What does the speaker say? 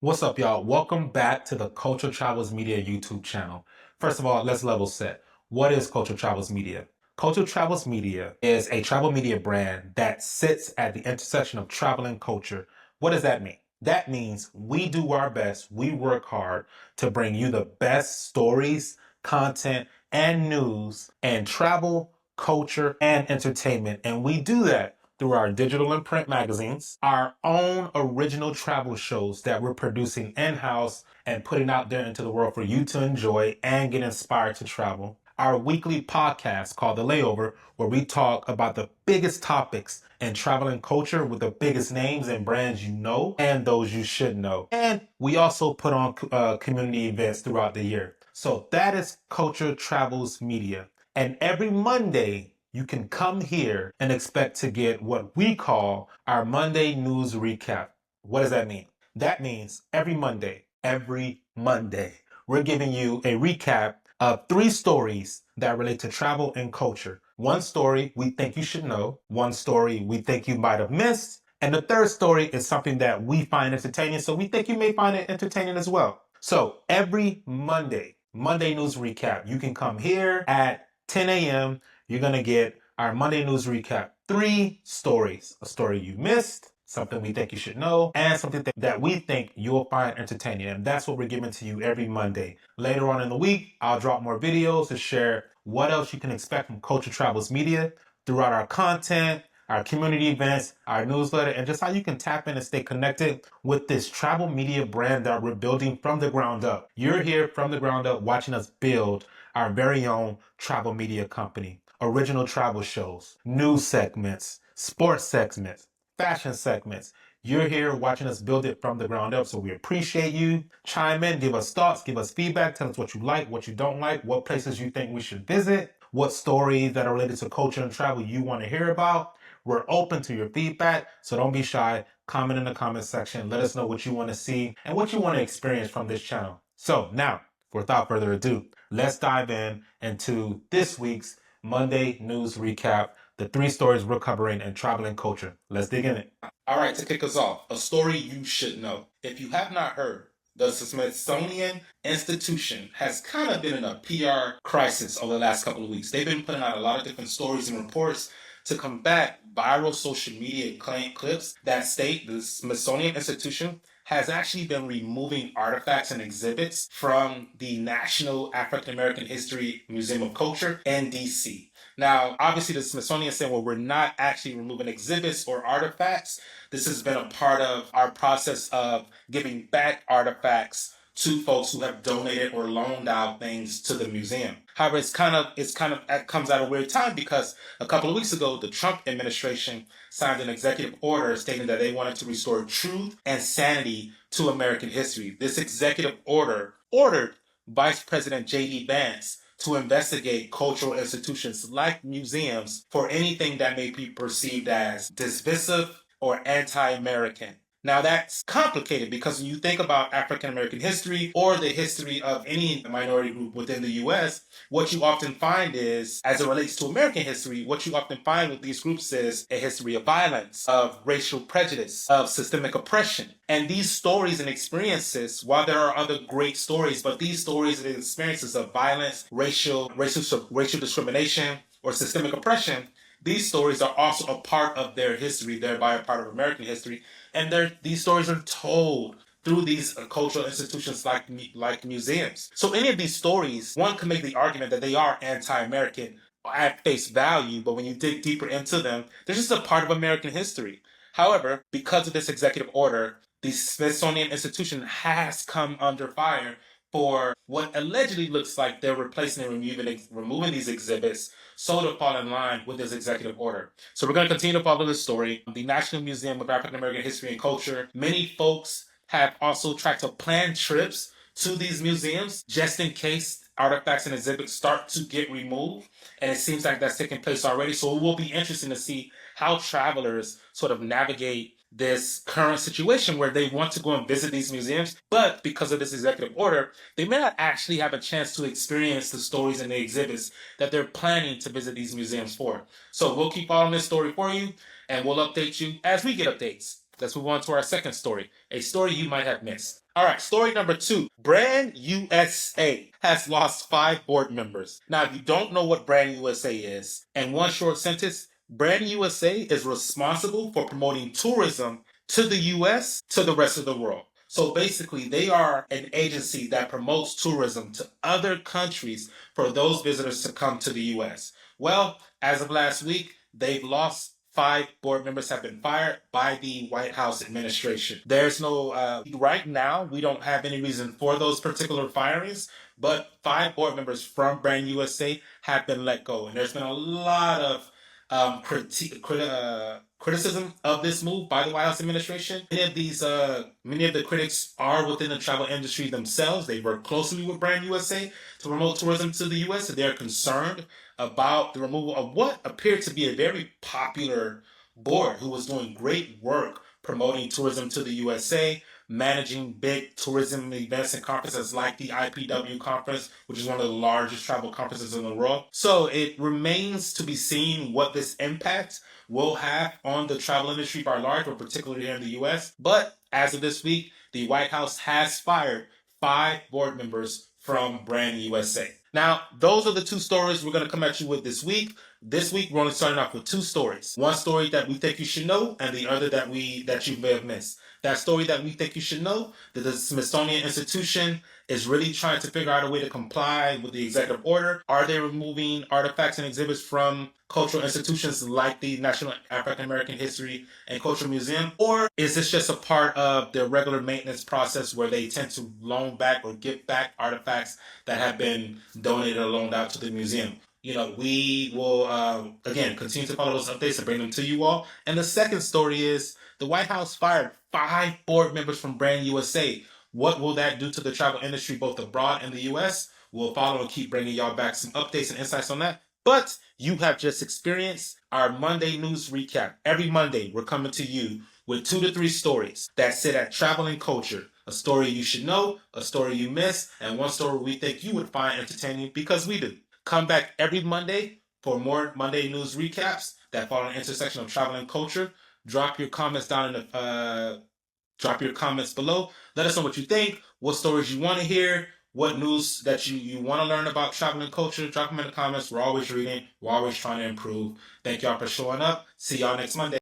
What's up, y'all? Welcome back to the Culture Travels Media YouTube channel. First of all, let's level set. What is Culture Travels Media? Culture Travels Media is a travel media brand that sits at the intersection of travel and culture. What does that mean? That means we do our best, we work hard to bring you the best stories, content, and news and travel, culture, and entertainment. And we do that through our digital and print magazines, our own original travel shows that we're producing in-house and putting out there into the world for you to enjoy and get inspired to travel. Our weekly podcast called The Layover, where we talk about the biggest topics in travel and culture with the biggest names and brands you know and those you should know. And we also put on community events throughout the year. So that is Culture Travels Media. And every Monday, you can come here and expect to get what we call our Monday news recap. What does that mean? That means every Monday, we're giving you a recap of 3 stories that relate to travel and culture. One story we think you should know, one story we think you might have missed, and the third story is something that we find entertaining, so we think you may find it entertaining as well. So every Monday news recap, you can come here at 10 a.m. You're going to get our Monday news recap. 3 stories. A story you missed, something we think you should know, and something that we think you'll find entertaining. And that's what we're giving to you every Monday. Later on in the week, I'll drop more videos to share what else you can expect from Culture Travels Media throughout our content, our community events, our newsletter, and just how you can tap in and stay connected with this travel media brand that we're building from the ground up. You're here from the ground up watching us build our very own travel media company. Original travel shows, news segments, sports segments, fashion segments. You're here watching us build it from the ground up, so we appreciate you. Chime in, give us thoughts, give us feedback, tell us what you like, what you don't like, what places you think we should visit, what stories that are related to culture and travel you want to hear about. We're open to your feedback, so don't be shy. Comment in the comment section. Let us know what you want to see and what you want to experience from this channel. So now, without further ado, let's dive into this week's Monday news recap, the 3 stories we're covering in travel and culture. Let's dig in it. All right, to kick us off, a story you should know. If you have not heard, the Smithsonian institution has kind of been in a PR crisis over the last couple of weeks. They've been putting out a lot of different stories and reports to combat viral social media clips that state the Smithsonian Institution has actually been removing artifacts and exhibits from the National African American History Museum of Culture in DC. Now, obviously, the Smithsonian said, well, we're not actually removing exhibits or artifacts. This has been a part of our process of giving back artifacts to folks who have donated or loaned out things to the museum. However, it comes at a weird time because a couple of weeks ago, the Trump administration signed an executive order stating that they wanted to restore truth and sanity to American history. This executive order ordered Vice President J.D. Vance to investigate cultural institutions like museums for anything that may be perceived as divisive or anti-American. Now that's complicated because when you think about African American history or the history of any minority group within the US, what you often find is, as it relates to American history, what you often find with these groups is a history of violence, of racial prejudice, of systemic oppression. And these stories and experiences, while there are other great stories, but these stories and experiences of violence, racial discrimination, or systemic oppression, these stories are also a part of their history, thereby a part of American history. And these stories are told through these cultural institutions like museums. So any of these stories, one can make the argument that they are anti-American at face value, but when you dig deeper into them, they're just a part of American history. However, because of this executive order, the Smithsonian Institution has come under fire for what allegedly looks like they're replacing and removing these exhibits so to fall in line with this executive order. So we're going to continue to follow this story. The National Museum of African American History and Culture, many folks have also tried to plan trips to these museums just in case artifacts and exhibits start to get removed. And it seems like that's taking place already. So it will be interesting to see how travelers sort of navigate this current situation where they want to go and visit these museums, but because of this executive order, they may not actually have a chance to experience the stories and the exhibits that they're planning to visit these museums for. So we'll keep following this story for you, and we'll update you as we get updates. Let's move on to our second story, a story you might have missed. All right, story number 2. Brand USA has lost 5 board members. Now, if you don't know what Brand USA is, in one short sentence, Brand USA is responsible for promoting tourism to the US to the rest of the world. So basically, they are an agency that promotes tourism to other countries for those visitors to come to the US. Well, as of last week, they've lost 5 board members have been fired by the White House administration. There's no, right now, we don't have any reason for those particular firings, but 5 board members from Brand USA have been let go. And there's been a lot of criticism of this move by the White House administration. Many of the critics are within the travel industry themselves. They work closely with Brand USA to promote tourism to the U.S. and they're concerned about the removal of what appeared to be a very popular board who was doing great work promoting tourism to the USA, managing big tourism events and conferences like the IPW conference, which is one of the largest travel conferences in the world. So it remains to be seen what this impact will have on the travel industry by large, or particularly here in the US. But as of this week, the White House has fired 5 board members from Brand USA. Now, those are the 2 stories we're going to come at you with this week. This week, we're only starting off with 2 stories. One story that we think you should know, and the other that you may have missed. That story that we think you should know, that the Smithsonian Institution is really trying to figure out a way to comply with the executive order. Are they removing artifacts and exhibits from cultural institutions like the National African American History and Cultural Museum? Or is this just a part of their regular maintenance process where they tend to loan back or give back artifacts that have been donated or loaned out to the museum? We will, again, continue to follow those updates and bring them to you all. And the second story is the White House fired 5 board members from Brand USA. What will that do to the travel industry, both abroad and the US? We'll follow and keep bringing y'all back some updates and insights on that. But you have just experienced our Monday news recap. Every Monday, we're coming to you with 2 to 3 stories that sit at travel and culture. A story you should know, a story you miss, and one story we think you would find entertaining because we do. Come back every Monday for more Monday news recaps that follow an intersection of travel and culture. Drop your comments drop your comments below. Let us know what you think, what stories you want to hear, what news that you want to learn about travel and culture. Drop them in the comments. We're always reading. We're always trying to improve. Thank y'all for showing up. See y'all next Monday.